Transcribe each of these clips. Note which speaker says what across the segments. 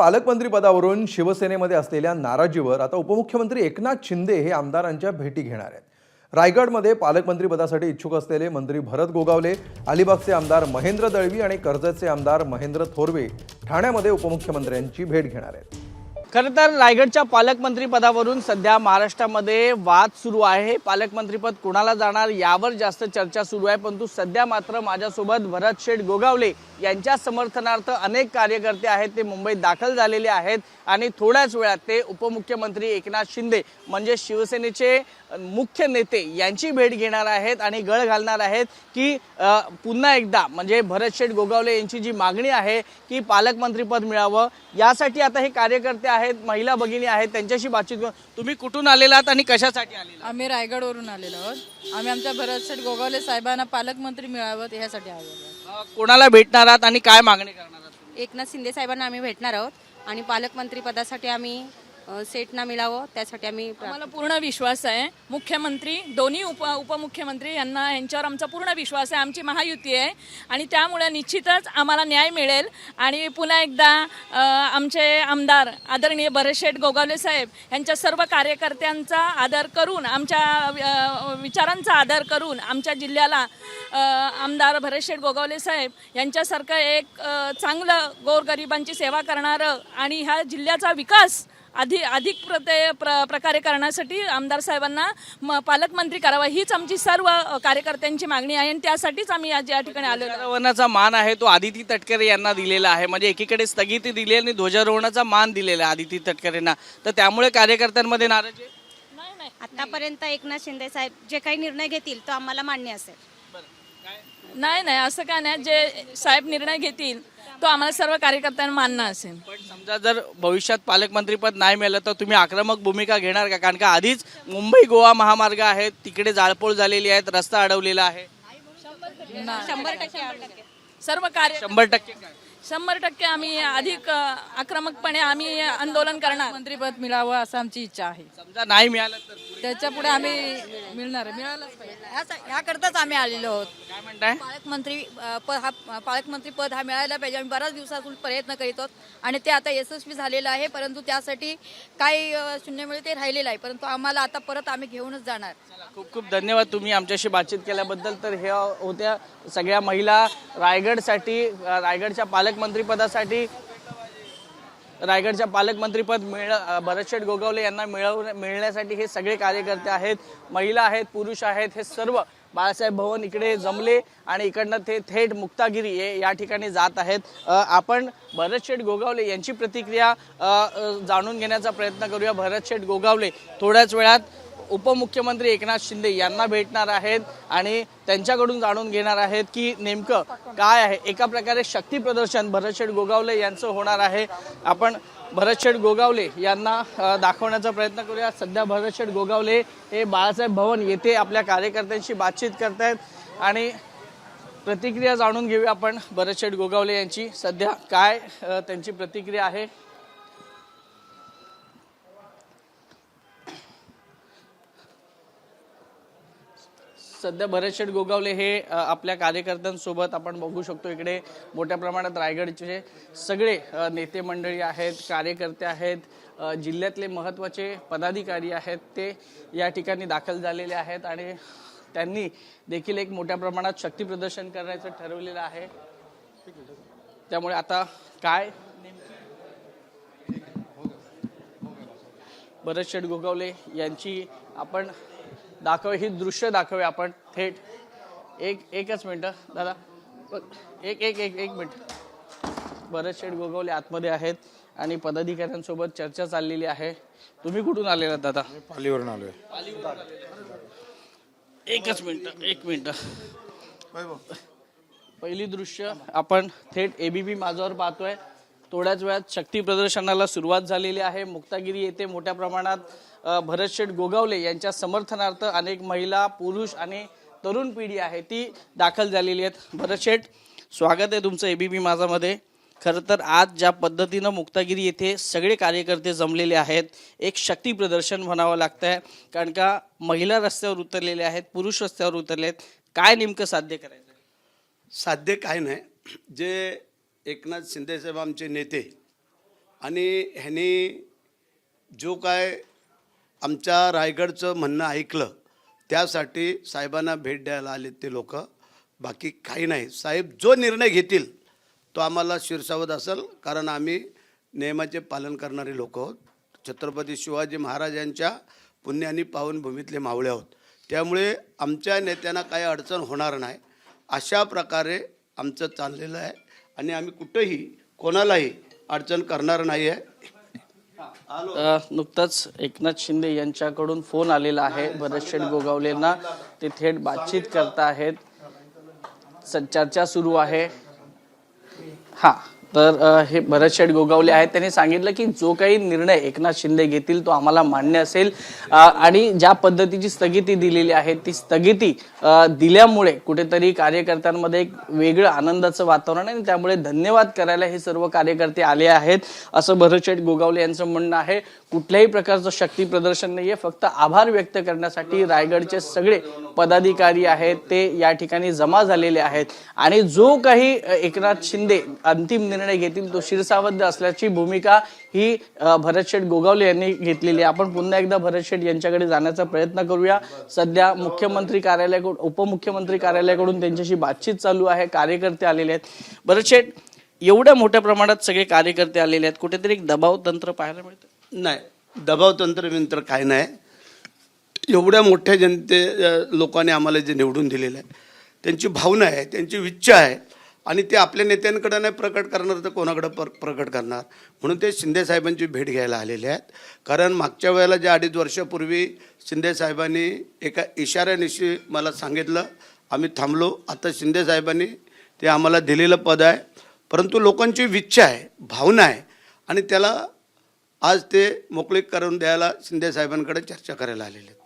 Speaker 1: पालकमंत्री पदावरून शिवसेनेमध्ये असलेल्या नाराजीवर आता उपमुख्यमंत्री एकनाथ शिंदे हे आमदारांच्या भेटी घेणार आहेत। रायगडमध्ये पालकमंत्री पदासाठी इच्छुक असलेले मंत्री भरत गोगावले, अलिबागचे आमदार महेंद्र दळवी आणि कर्जतचे आमदार महेंद्र थोरवे ठाण्यामध्ये उपमुख्यमंत्र्यांची भेट घेणार आहेत।
Speaker 2: खरं तर रायगडच्या पालकमंत्री पदावरून सध्या महाराष्ट्रामध्ये वाद सुरू आहे। पालकमंत्रीपद कोणाला जाणार यावर जास्त चर्चा सुरू आहे, परंतु सध्या मात्र माझ्यासोबत भरत शेठ गोगावले यांच्या समर्थनार्थ अनेक कार्यकर्ते आहेत, ते मुंबईत दाखल झालेले आहेत आणि थोड्याच वेळात ते उपमुख्यमंत्री एकनाथ शिंदे म्हणजे शिवसेनेचे मुख्य नेते यांची भेट घेणार आहेत आणि गळ घालणार आहेत की पुन्हा एकदा म्हणजे भरत शेठ गोगावले यांची जी मागणी आहे की पालकमंत्रीपद मिळावं, यासाठी आता हे कार्यकर्ते आहेत, महिला भगिनी आहेत, त्यांच्याशी बातचीत करू। तुम्ही कुठून आलेलात आणि कशासाठी आलेलात?
Speaker 3: आम्ही रायगडवरून आलेलो आहोत। आम्ही आमच्या भरत शेठ गोगावले साहेबांना पालकमंत्री मिळावं यासाठी आलेलो आहोत।
Speaker 2: कोणाला भेटणार आहात आणि काय मागणी करणार आहात?
Speaker 4: एकनाथ शिंदे साहेबांना आम्ही भेटणार आहोत आणि पालकमंत्री पदासाठी आम्ही सेटना मिळावं त्यासाठी
Speaker 3: आम्हाला पूर्ण विश्वास आहे। मुख्यमंत्री दोन्ही उपमुख्यमंत्री यांच्यावर आमचा पूर्ण विश्वास आहे। आमची महायुती आहे आणि त्यामुळे निश्चितच आम्हाला न्याय मिळेल आणि पुन्हा एकदा आमचे आमदार आदरणीय भरत शेठ गोगावले साहेब यांच्या सर्व कार्यकर्त्यांचा आदर करून, आमच्या विचारांचा आदर करून आमच्या जिल्ह्याला आमदार भरत शेठ गोगावले साहेब यांच्यासारखं एक चांगलं गोरगरिबांची सेवा करणारं आणि ह्या जिल्ह्याचा विकास अधिक प्रकारे करण्यासाठी आमदार साहेबांना पालकमंत्री करावा हीच आमची सर्व कार्यकर्त्यांची मागणी आहे आणि त्यासाठीच आम्ही आज या ठिकाणी आलो।
Speaker 2: ध्वजारोहणाचा मान आहे तो आदिती तटकरे यांना दिलेला आहे, म्हणजे एकीकडे स्थगिती दिली आणि ध्वजारोहणाचा मान दिलेला आहे आदिती तटकरेंना, तर त्यामुळे कार्यकर्त्यांमध्ये नाराजी
Speaker 3: नाही
Speaker 4: आतापर्यंत एकनाथ शिंदे साहेब जे काही निर्णय घेतील तो आम्हाला मान्य असेल।
Speaker 3: नाही असं काय नाही, जे साहेब निर्णय घेतील तो आम्हाला सर्व कार्यकर्त्यांना मान्य असेल।
Speaker 2: पण समजा जर भविष्यात पालकमंत्रीपद नाही मिळालं तर तुम्ही आक्रमक भूमिका घेणार का? कारण का आधीच मुंबई गोवा महामार्ग आहे, तिकडे जाळपोळ झालेली आहे, रस्ता अडवलेला आहे।
Speaker 4: 100%
Speaker 3: सर्व कार्य
Speaker 2: 100% काय?
Speaker 3: 100% आम्ही अधिक आक्रमकपणे आम्ही आंदोलन करणार। मंत्रीपद मिळावं असं आमची इच्छा आहे।
Speaker 2: समजा नाही मिळालं तर
Speaker 3: त्याच्या पुढे आम्ही मिळालंच पाहिजे, ह्याकरताच आम्ही आलेलो आहोत।
Speaker 2: काय म्हणताय?
Speaker 3: पालकमंत्री पद हा मिळायला पाहिजे। आम्ही बऱ्याच दिवसातून प्रयत्न करीत आहोत आणि ते आता यशस्वी झालेलं आहे, परंतु त्यासाठी काही शून्यमुळे ते राहिलेलं आहे, परंतु आम्हाला आता परत आम्ही घेऊनच जाणार।
Speaker 2: खूप खूप धन्यवाद तुम्ही आमच्याशी बातचीत केल्याबद्दल। तर ह्या होत्या सगळ्या महिला रायगडसाठी, रायगडच्या पालकमंत्रीपदासाठी, रायगडच्या पालकमंत्रीपद भरत शेठ गोगावले यांना मिळण्यासाठी हे सगळे कार्यकर्ते आहेत, महिला आहेत, पुरुष आहेत, हे सर्व बाळासाहेब भवन इकडे जमले आणि इकडनं ते थेट मुक्तागिरी या ठिकाणी जात आहेत। आपण भरत शेठ गोगावले यांची प्रतिक्रिया जाणून घेण्याचा प्रयत्न करूया। भरत शेठ गोगावले थोड्याच वेळात उपमुख्यमंत्री एकनाथ शिंदे यांना भेटणार आहेत आणि त्यांच्याकडून जाणून घेणार आहेत की नेमकं काय आहे। एका प्रकारे शक्ती प्रदर्शन भरत शेठ गोगावले यांचं होणार आहे। आपण भरत शेठ गोगावले यांना दाखवण्याचा प्रयत्न करूया। सध्या भरत शेठ गोगावले हे बाळासाहेब भवन येथे आपल्या कार्यकर्त्यांशी बातचीत करतायत आणि प्रतिक्रिया जाणून घेऊया आपण भरत शेठ गोगावले यांची सध्या काय त्यांची प्रतिक्रिया आहे। सध्या भरत शेठ गोगावले हे आपल्या कार्यकर्त्यांसोबत आपण बघू शकतो, इकडे मोठ्या प्रमाणात रायगडचे सगळे नेते मंडळी आहेत, कार्यकर्ते आहेत, जिल्ह्यातले महत्त्वाचे पदाधिकारी आहेत, ते या ठिकाणी दाखल झालेले आहेत आणि त्यांनी देखील एक मोठ्या प्रमाणात शक्ती प्रदर्शन करायचं ठरवलेलं आहे। त्यामुळे आता काय भरत शेठ गोगावले यांची आपण ही दृश्य दाखवूया आपण थेट। एकच मिनिट दादा, एक मिनिट। भरत शेठ गोगावले आतमध्ये आहेत आणि पदाधिकाऱ्यांसोबत चर्चा चाललेली आहे। तुम्ही कुठून आलेला दादा?
Speaker 5: पालीवरून आलोय।
Speaker 2: एक मिनिट पहिली दृश्य आपण थेट एबीपी माझावर पाहतोय। थोड्याच वेळात शक्ती प्रदर्शनाला सुरुवात झालेली आहे। मुक्तागिरी येथे मोठ्या प्रमाणात भरत शेठ गोगावले यांच्या समर्थनार्थ अनेक महिला, पुरुष आणि तरुण पिढी आहे ती दाखल झालेली आहेत। भरत शेठ, स्वागत आहे तुमचं एबीपी माझामध्ये। खरं तर आज ज्या पद्धतीनं मुक्तागिरी येथे सगळे कार्यकर्ते जमलेले आहेत, एक शक्ती प्रदर्शन म्हणावं लागतंय, कारण का महिला रस्त्यावर उतरलेले आहेत, पुरुष रस्त्यावर उतरले आहेत। काय नेमकं साध्य करायचं?
Speaker 6: साध्य काय नाही, जे एकनाथ शिंदे साहेब आमचे नेते
Speaker 5: आणि ह्यांनी जो काय आमच्या रायगडचं म्हणणं ऐकलं त्यासाठी साहेबांना भेट द्यायला आले ते लोक, बाकी काही नाही. साहेब जो निर्णय घेतील तो आम्हाला शिरसावत असेल, कारण आम्ही नियमाचे पालन करणारे लोक आहोत. छत्रपती शिवाजी महाराजांच्या पुण्यानी पावनभूमीतले मावळे आहोत. त्यामुळे आमच्या नेत्यांना काही अडचण होणार नाही अशा प्रकारे आमचं चाललेलं आहे आणि आम्ही कुठंही कोणालाही अडचण करणार नाही आहे.
Speaker 2: नुकताच एकनाथ शिंदे यांच्याकडून फोन आलेला आहे भरत शेठ गोगावलेंना. ते थेट बातचीत करत आहेत, चर्चा सुरू आहे. हा तर हे भरत शेठ गोगावले आहेत. त्यांनी सांगितलं की जो काही निर्णय एकनाथ शिंदे घेतील तो आम्हाला मान्य असेल आणि ज्या पद्धतीची स्थगिती दिलेली आहे ती स्थगिती दिल्यामुळे कुठेतरी कार्यकर्त्यांमध्ये एक वेगळं आनंदाचं वातावरण आहे आणि त्यामुळे धन्यवाद करायला हे सर्व कार्यकर्ते आले आहेत असं भरत शेठ गोगावले यांचं म्हणणं आहे. कुठल्याही प्रकारचं शक्ती प्रदर्शन नाहीये, फक्त आभार व्यक्त करण्यासाठी रायगडचे सगळे पदाधिकारी आहेत ते या ठिकाणी जमा झालेले आहेत आणि जो काही एकनाथ शिंदे अंतिम निर्णय घेतील तो शिरसावध असल्याची भूमिका ही भरत शेठ गोगावले यांनी घेतलेली आहे. आपण पुन्हा एकदा भरत शेठ यांच्याकडे जाण्याचा प्रयत्न करूया. सध्या मुख्यमंत्री कार्यालयाकडून उपमुख्यमंत्री कार्यालयाकडून त्यांच्याशी बातचीत चालू आहे, कार्यकर्ते आलेले आहेत. भरत शेठ, एवढ्या मोठ्या प्रमाणात सगळे कार्यकर्ते आलेले आहेत, कुठेतरी एक दबाव तंत्र पाहायला मिळतं?
Speaker 5: नाही, दबाव तंत्र काय नाही. एवढ्या मोठ्या लोकांनी आम्हाला जे निवडून दिलेलं आहे त्यांची भावना आहे, त्यांची इच्छा आहे आणि ते आपल्या नेत्यांकडे नाही प्रकट करणार तर कोणाकडे प्रकट करणार. म्हणून ते शिंदे साहेबांची भेट घ्यायला आलेले आहेत. कारण मागच्या वेळेला ज्या 2.5 वर्षापूर्वी शिंदे साहेबांनी एका इशाऱ्यानिशी मला सांगितलं, आम्ही थांबलो. आता शिंदे साहेबांनी ते आम्हाला दिलेलं पद आहे, परंतु लोकांची इच्छा आहे, भावना आहे आणि त्याला आज ते मोकळीक करून द्यायला शिंदे साहेबांकडे चर्चा करायला आलेले आहेत.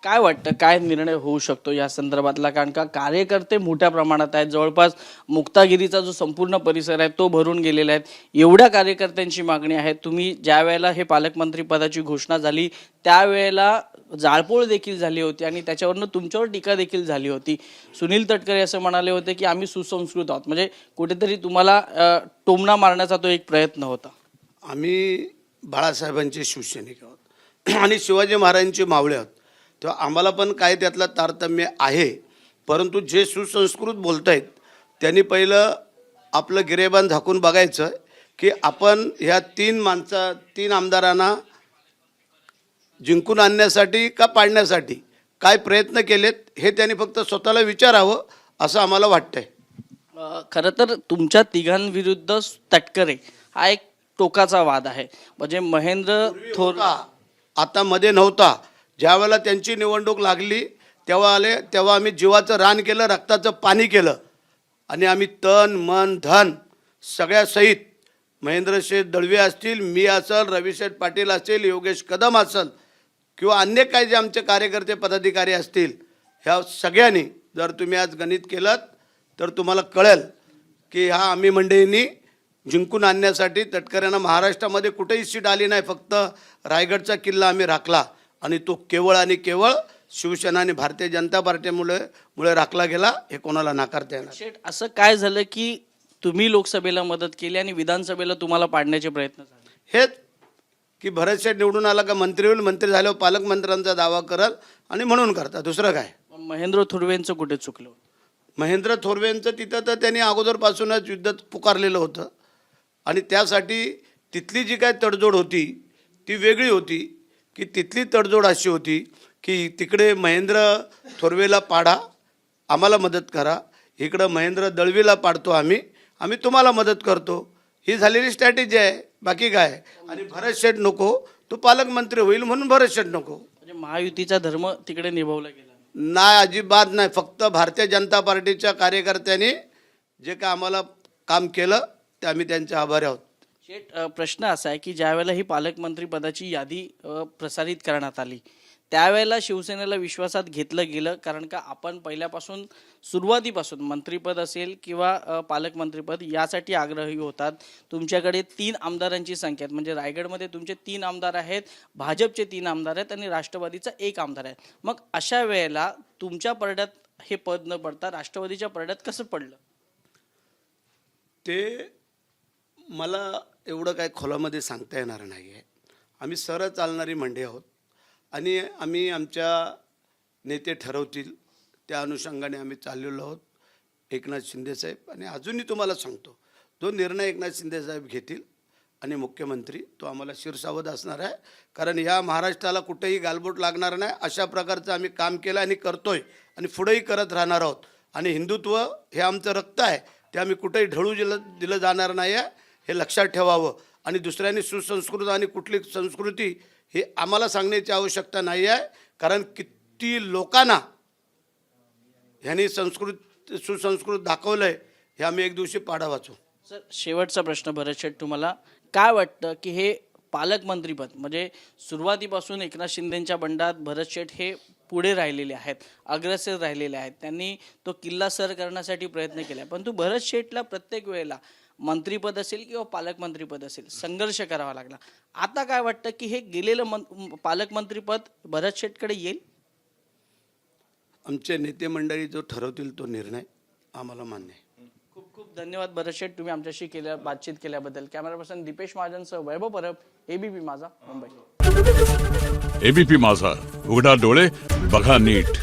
Speaker 2: काय वाटतं, काय निर्णय होऊ शकतो या संदर्भातला? कारण का कार्यकर्ते मोठ्या प्रमाणात आहेत, जवळपास मुक्तागिरीचा जो संपूर्ण परिसर आहे तो भरून गेलेला आहे. एवढ्या कार्यकर्त्यांची मागणी आहे. तुम्ही ज्या वेळेला हे पालकमंत्री पदाची घोषणा झाली त्यावेळेला जाळपोळ देखील झाली होती आणि त्याच्यावरनं तुमच्यावर टीका देखील झाली होती. सुनील तटकरे असं म्हणाले होते की आम्ही सुसंस्कृत आहोत, म्हणजे कुठेतरी तुम्हाला टोमणा मारण्याचा तो एक प्रयत्न होता.
Speaker 5: आम्ही बाळासाहेबांचे शिवसैनिक आहोत आणि शिवाजी महाराजांचे मावळे आहोत, तेव्हा आम्हाला पण काय त्यातला तारतम्य आहे. परंतु जे सुसंस्कृत बोलत आहेत त्यांनी पहिलं आपलं गिरेबान झाकून बघायचं की आपण ह्या 3 आमदारांना जिंकून आणण्यासाठी का पाडण्यासाठी काय प्रयत्न केलेत हे त्यांनी फक्त स्वतःला विचारावं असं आम्हाला वाटतंय.
Speaker 2: खरं तर तुमच्या तिघांविरुद्ध तटकरे हा एक टोकाचा वाद आहे. म्हणजे महेंद्र थोर
Speaker 5: आता मध्ये नव्हता. ज्या वेळेला त्यांची निवडणूक लागली तेव्हा आम्ही जीवाचं रान केलं, रक्ताचं पाणी केलं आणि आम्ही तन मन धन सगळ्यासहित महेंद्रशेठ दळवे असतील, मी असेल, रविशेठ पाटील असेल, योगेश कदम असेल किंवा अन्य काही जे आमचे कार्यकर्ते पदाधिकारी असतील, ह्या सगळ्यांनी जर तुम्ही आज गणित केलं तर तुम्हाला कळेल की ह्या आम्ही मंडळींनी जिंकून आणण्यासाठी तटकऱ्यांना महाराष्ट्रामध्ये कुठेही सीट आली नाही, फक्त रायगडचा किल्ला आम्ही राखला आणि तो केवळ आणि केवळ शिवसेना आणि भारतीय जनता पार्टीमुळे राखला गेला, हे कोणाला नाकारता येणार.
Speaker 2: शेठ, असं काय झालं की तुम्ही लोकसभेला मदत केली आणि विधानसभेला तुम्हाला पाडण्याचे प्रयत्न झाले?
Speaker 5: हेच की भरत शेठ निवडून आला का मंत्री होईल, मंत्री झाल्यावर पालकमंत्र्यांचा दावा करल आणि म्हणून करता, दुसरं काय.
Speaker 2: महेंद्र थोरवेंचं कुठे चुकलं?
Speaker 5: महेंद्र थोरवेंचं तिथं तर त्यांनी अगोदरपासूनच युद्ध पुकारलेलं होतं आणि त्यासाठी तिथली जी काय तडजोड होती ती वेगळी होती. की तिथली तडजोड अशी होती की तिकडे महेंद्र थोरवेला पाडा, आम्हाला मदत करा, इकडं महेंद्र दळवीला पाडतो आम्ही तुम्हाला मदत करतो, ही झालेली स्ट्रॅटेजी आहे, बाकी काय. आणि भरत शेठ नको, तो पालकमंत्री होईल म्हणून भरत शेठ नको.
Speaker 2: म्हणजे महायुतीचा धर्म तिकडे निभावला गेला
Speaker 5: नाही, अजिबात नाही. फक्त भारतीय जनता पार्टीच्या कार्यकर्त्यांनी जे काय आम्हाला काम केलं ते आम्ही त्यांचे आभारी आहोत.
Speaker 2: शेठ, प्रश्न असा आहे की ज्या वेळेला ही पालकमंत्री पदाची यादी प्रसारित करण्यात आली त्यावेळेला शिवसेनेला विश्वासात घेतलं गेलं, कारण का आपण पहिल्यापासून सुरुवातीपासून मंत्रिपद असेल किंवा पालकमंत्रीपद यासाठी आग्रही होतात. तुमच्याकडे 3 आमदारांची संख्या आहे, म्हणजे रायगडमध्ये तुमचे 3 आमदार आहेत, भाजपचे 3 आमदार आहेत आणि राष्ट्रवादीचा 1 आमदार आहे. मग अशा वेळेला तुमच्या परड्यात हे पद न पडता राष्ट्रवादीच्या परड्यात कसं पडलं?
Speaker 5: ते मला एवढं काय खोलामध्ये सांगता येणार नाही आहे. आम्ही सरळ चालणारी मंडळी आहोत आणि आम्ही आमच्या नेते ठरवतील त्या अनुषंगाने आम्ही चाललेलो आहोत. एकनाथ शिंदेसाहेब आणि अजूनही तुम्हाला सांगतो, जो निर्णय एकनाथ शिंदेसाहेब घेतील आणि मुख्यमंत्री, तो आम्हाला शिरसावध असणार आहे. कारण या महाराष्ट्राला कुठेही गालबोट लागणार नाही अशा प्रकारचं आम्ही काम केलं आणि करतोय आणि पुढेही करत राहणार आहोत. आणि हिंदुत्व हे आमचं रक्त आहे, ते आम्ही कुठेही ढळू दिलं जाणार नाही आहे, हे लक्षात ठेवावं. आणि दुसऱ्यांनी सुसंस्कृत आणि कुठली संस्कृती हे आम्हाला सांगण्याची आवश्यकता नाही आहे. कारण किती लोकांना ह्यांनी सुसंस्कृत दाखवलं आहे, हे आम्ही एक दिवशी पाडा वाचू.
Speaker 2: सर, शेवटचा प्रश्न भरत शेठ, तुम्हाला काय वाटतं की हे पालकमंत्रीपद म्हणजे सुरुवातीपासून एकनाथ शिंदेंच्या बंडात भरत शेठ हे पुढे राहिलेले आहेत, अग्रेसर राहिलेले आहेत, त्यांनी तो किल्ला सर करण्यासाठी प्रयत्न केला, परंतु भरत शेठला प्रत्येक वेळेला मंत्रीपद असेल किंवा पालकमंत्रीपद असेल संघर्ष करावा लागला. आता काय वाटतं की हे गेलेलं पालकमंत्रीपद भरत शेठकडे येईल?
Speaker 5: आमचे नेते मंडळी जो ठरवतील तो निर्णय आम्हाला मान्य आहे.
Speaker 2: खूप खूप धन्यवाद भरत शेठ, तुम्ही आमच्याशी बातचीत केल्याबद्दल. कॅमेरा पर्सन दीपेश महाजनसह वैभव परब, एबीपी माझा, मुंबई.
Speaker 6: एबीपी माझा, उघडा डोळे बघा नीट.